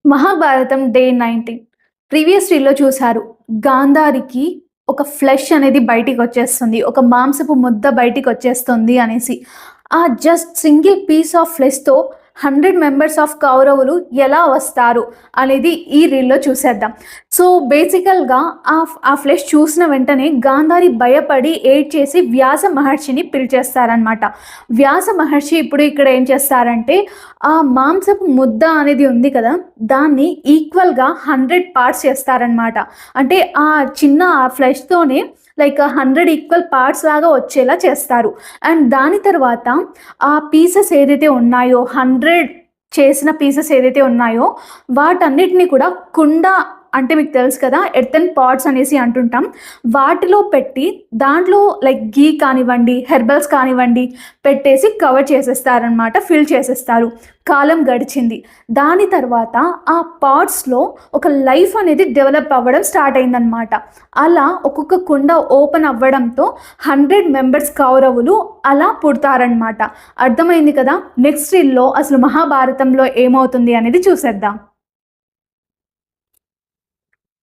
Mahabharatam day 19 previous రీల్‌లో చూసారు. గాంధారికి ఒక flesh అనేది బయటికొచ్చేస్తుంది. ఒక మాంసపు ముద్ద బయటికొచ్చేస్తుంది అనేసి. ఆ జస్ట్ సింగిల్ పీస్ ఆఫ్ ఫ్లెష్‌తో 100 మెంబర్స్ ఆఫ్ కౌరవులు ఎలా వస్తారు అనేది ఈ రీల్‌లో చూసేద్దాం. సో, బేసికల్‌గా ఆ ఫ్లెష్ చూసిన వెంటనే గాంధారి భయపడి ఏడ్చేసి వ్యాస మహర్షిని పిలిచేస్తారనమాట. వ్యాస మహర్షి ఇప్పుడు ఇక్కడ ఏం చేస్తారంటే, ఆ మాంసపు ముద్ద అనేది ఉంది కదా! దాన్ని ఈక్వల్‌గా 100 పార్ట్స్ చేస్తారనమాట. అంటే ఆ చిన్న ఆ ఫ్లెష్‌తోనే లైక్ 100 ఈక్వల్ పార్ట్స్ లాగా వచ్చేలా చేస్తారు. అండ్ దాని తర్వాత ఆ పీసెస్ ఏదైతే ఉన్నాయో 100 చేసిన పీసెస్ ఏదైతే ఉన్నాయో వాటన్నిటిని కూడా కుండ అంటే మీకు తెలుసు కదా! ఎర్తెన్ పాట్స్ అనేసి అంటుంటాం. వాటిలో పెట్టి దాంట్లో లైక్ ఘీ కానివ్వండి, హెర్బల్స్ కానివ్వండి పెట్టేసి కవర్ చేసేస్తారనమాట. ఫిల్ చేసేస్తారు. కాలం గడిచింది. దాని తర్వాత ఆ పాట్స్‌లో ఒక లైఫ్ అనేది డెవలప్ అవ్వడం స్టార్ట్ అయిందనమాట. అలా ఒక్కొక్క కుండ ఓపెన్ అవ్వడంతో 100 మెంబర్స్ కౌరవులు అలా పుడతారనమాట. అర్థమైంది కదా! నెక్స్ట్ రీల్‌లో అసలు మహాభారతంలో ఏమవుతుంది అనేది చూసేద్దాం.